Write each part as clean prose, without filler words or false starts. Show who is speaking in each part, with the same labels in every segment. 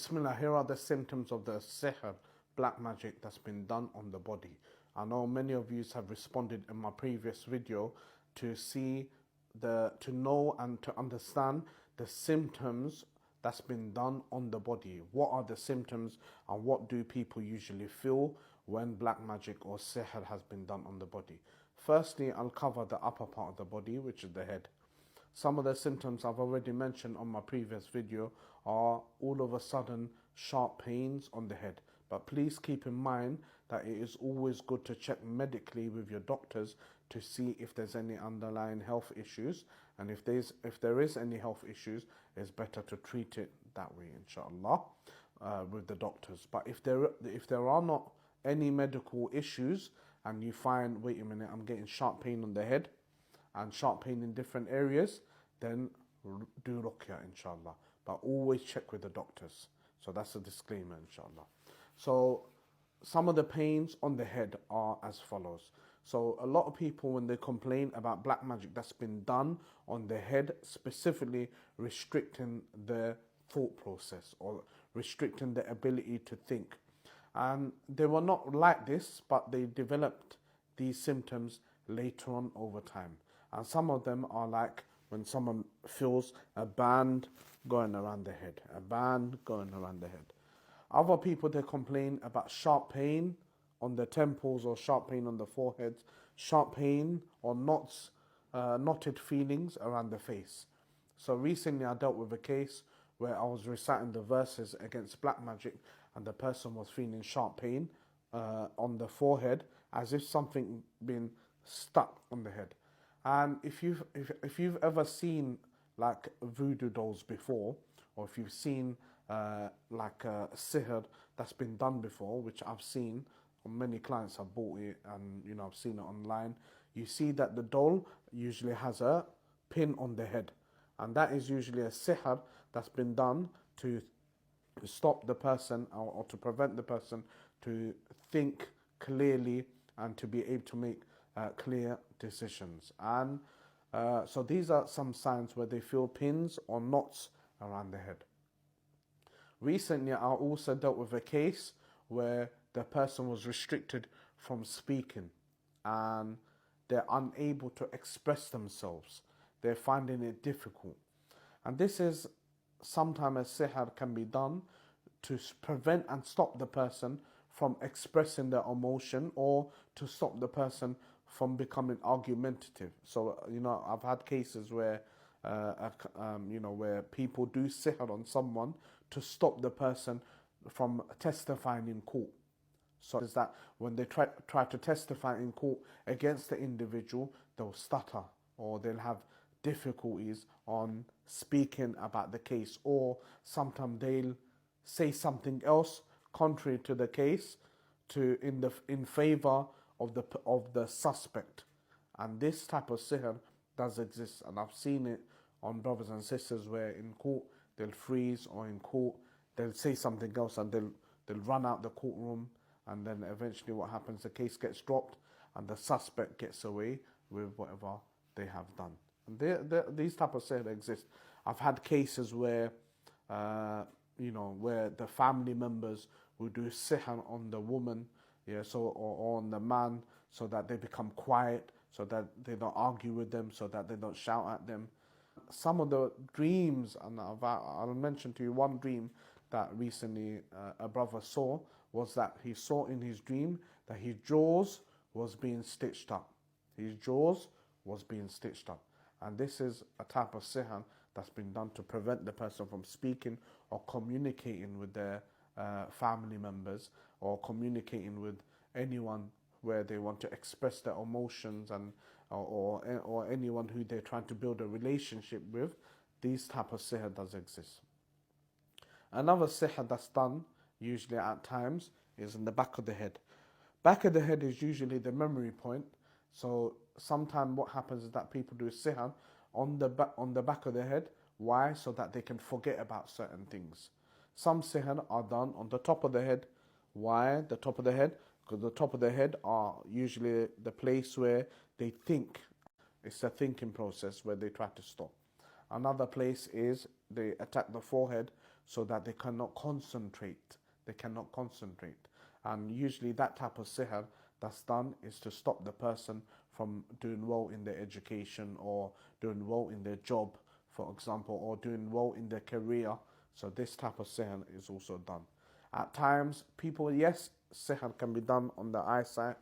Speaker 1: Bismillah, here are the symptoms of the sihr, black magic that's been done on the body. I know many of you have responded in my previous video to know and to understand the symptoms that's been done on the body. What are the symptoms and what do people usually feel when black magic or sihr has been done on the body? Firstly, I'll cover the upper part of the body, which is the head. Some of the symptoms I've already mentioned on my previous video are all of a sudden sharp pains on the head. But please keep in mind that it is always good to check medically with your doctors to see if there's any underlying health issues. And if there is any health issues, it's better to treat it that way, inshallah, with the doctors. But if there are not any medical issues and you find, wait a minute, I'm getting sharp pain on the head and sharp pain in different areas, then do Ruqyah, inshallah. But always check with the doctors. So that's a disclaimer, inshallah. So some of the pains on the head are as follows. So a lot of people, when they complain about black magic that's been done on the head, specifically restricting the thought process or restricting the ability to think. And they were not like this, but they developed these symptoms later on over time. And some of them are like when someone feels a band going around the head, a band going around the head. Other people, they complain about sharp pain on the temples or sharp pain on the forehead, sharp pain or knots, knotted feelings around the face. So recently I dealt with a case where I was reciting the verses against black magic and the person was feeling sharp pain on the forehead as if something been stuck on the head. And if you've ever seen like voodoo dolls before, or if you've seen like a sihr that's been done before, which I've seen, many clients have bought it and I've seen it online, you see that the doll usually has a pin on the head, and that is usually a sihr that's been done to stop the person or to prevent the person to think clearly and to be able to make clear decisions. And so these are some signs where they feel pins or knots around the head. Recently, I also dealt with a case where the person was restricted from speaking and they're unable to express themselves. They're finding it difficult. And this is sometimes a sihr can be done to prevent and stop the person from expressing their emotion or to stop the person from becoming argumentative. So, I've had cases where, where people do sihr on someone to stop the person from testifying in court. So is that when they try to testify in court against the individual, they'll stutter or they'll have difficulties on speaking about the case, or sometimes they'll say something else contrary to the case in favor of the suspect. And this type of sihr does exist, and I've seen it on brothers and sisters where in court they'll freeze, or in court they'll say something else and they'll run out the courtroom, and then eventually what happens, the case gets dropped and the suspect gets away with whatever they have done. And these type of sihr exist. I've had cases where where the family members will do sihr on the woman, or on the man, so that they become quiet, so that they don't argue with them, so that they don't shout at them. Some of the dreams, and I'll mention to you one dream that recently a brother saw, was that he saw in his dream that his jaws was being stitched up. His jaws was being stitched up. And this is a type of sihr that's been done to prevent the person from speaking or communicating with their family members, or communicating with anyone where they want to express their emotions, and or anyone who they're trying to build a relationship with. These type of sihr does exist. Another sihr that's done usually at times is in the back of the head. Back of the head is usually the memory point. So sometimes what happens is that people do sihr on the back of the head. Why? So that they can forget about certain things. Some sihr are done on the top of the head. Why the top of the head? Because the top of the head are usually the place where they think. It's a thinking process where they try to stop. Another place is they attack the forehead so that they cannot concentrate. They cannot concentrate. And usually that type of sihr that's done is to stop the person from doing well in their education or doing well in their job, for example, or doing well in their career. So this type of sihr is also done. At times, people, yes, sihr can be done on the eyesight,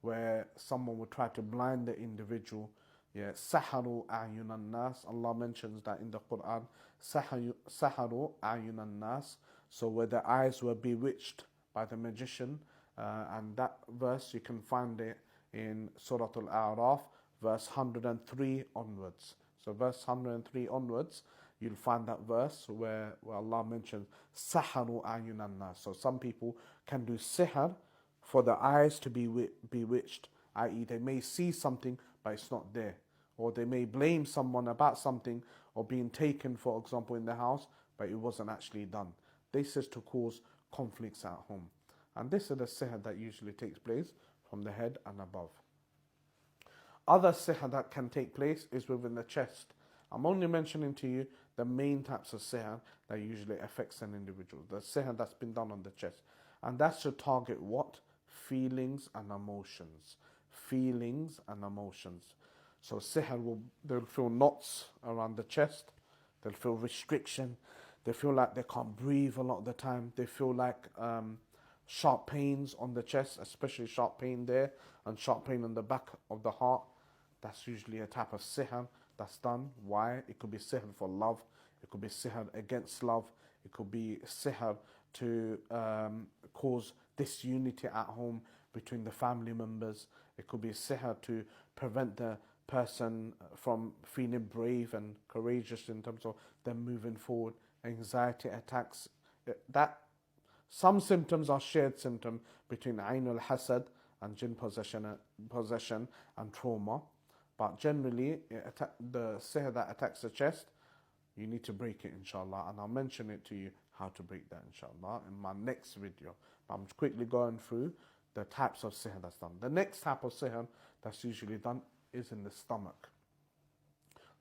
Speaker 1: where someone would try to blind the individual. Yeah, saharu a'yunan nas. Allah mentions that in the Quran. Saharu a'yunan nas. So where the eyes were bewitched by the magician. And that verse, you can find it in Surah Al-A'raf, verse 103 onwards. So verse 103 onwards, you'll find that verse where Allah mentions saharu a'yunan nas. So some people can do sihr for the eyes to be bewitched, i.e. they may see something but it's not there, or they may blame someone about something or being taken, for example, in the house, but it wasn't actually done. This is to cause conflicts at home, and this is the sihr that usually takes place from the head and above. Other sihr that can take place is within the chest. I'm only mentioning to you the main types of sihr that usually affects an individual. The sihr that's been done on the chest, and that's to target what? Feelings and emotions. Feelings and emotions. So sihr they'll feel knots around the chest. They'll feel restriction. They feel like they can't breathe a lot of the time. They feel like sharp pains on the chest, especially sharp pain there and sharp pain on the back of the heart. That's usually a type of sihr that's done. Why? It could be sihr for love. It could be sihr against love. It could be sihr to cause disunity at home between the family members. It could be sihr to prevent the person from feeling brave and courageous in terms of them moving forward. Anxiety attacks. That some symptoms are shared symptoms between Ain al-Hasad and Jinn possession and trauma. But generally, the sihr that attacks the chest, you need to break it, inshallah. And I'll mention it to you how to break that, inshallah, in my next video. But I'm going through the types of sihr that's done. The next type of sihr that's usually done is in the stomach.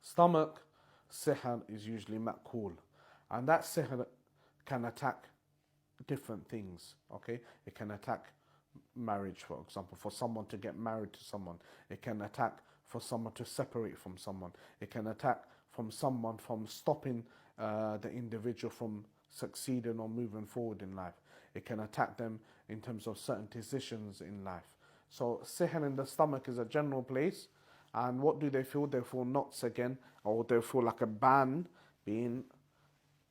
Speaker 1: Stomach sihr is usually ma'kul. And that sihr can attack different things, okay? It can attack marriage, for example, for someone to get married to someone. It can attack for someone to separate from someone. It can attack from someone from stopping the individual from succeeding or moving forward in life. It can attack them in terms of certain decisions in life. So sihr in the stomach is a general place. And what do they feel? They feel knots again, or they feel like a band being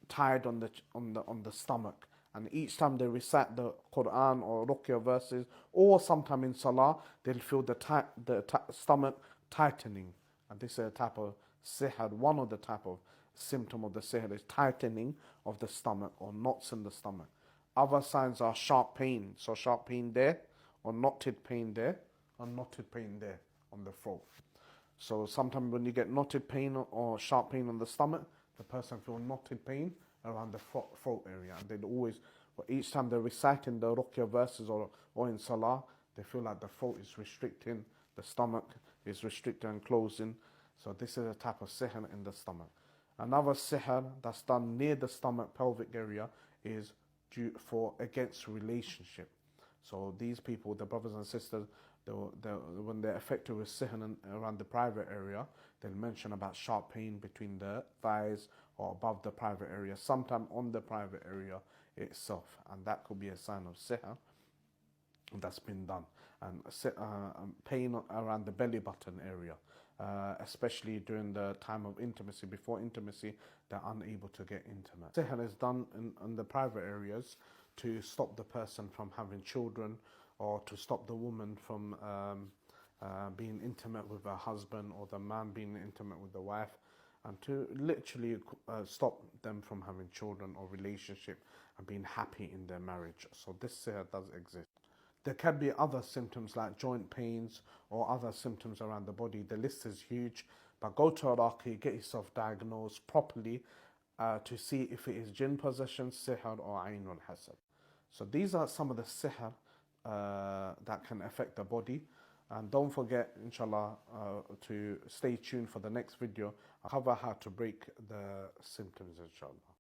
Speaker 1: tied on the stomach. And each time they recite the Quran or Ruqyah verses, or sometime in Salah, they'll feel the stomach tightening. And this is a type of sihr. One of the type of symptom of the sihr is tightening of the stomach or knots in the stomach. Other signs are sharp pain. So sharp pain there, or knotted pain there, or knotted pain there on the throat. So sometimes when you get knotted pain or sharp pain on the stomach, the person feels knotted pain around the throat area. And they'd always, each time they're reciting the Ruqyah verses or in Salah, they feel like the throat is restricting, the stomach is restricting and closing. So this is a type of sihr in the stomach. Another sihr that's done near the stomach, pelvic area, is against relationship. So these people, the brothers and sisters, when they're affected with sihr around the private area, they'll mention about sharp pain between the thighs or above the private area, sometimes on the private area itself. And that could be a sign of sihr that's been done. And pain around the belly button area, especially during the time of intimacy. Before intimacy, they're unable to get intimate. Sihr is done in the private areas to stop the person from having children, or to stop the woman from being intimate with her husband, or the man being intimate with the wife, and to literally stop them from having children or relationship and being happy in their marriage. So this sihr does exist. There can be other symptoms like joint pains or other symptoms around the body. The list is huge, but go to Iraqi, get yourself diagnosed properly to see if it is jinn possession, sihr, or Ain al-Hasad. So these are some of the sihr that can affect the body. And don't forget, inshallah, to stay tuned for the next video. I'll cover how to break the symptoms, inshallah.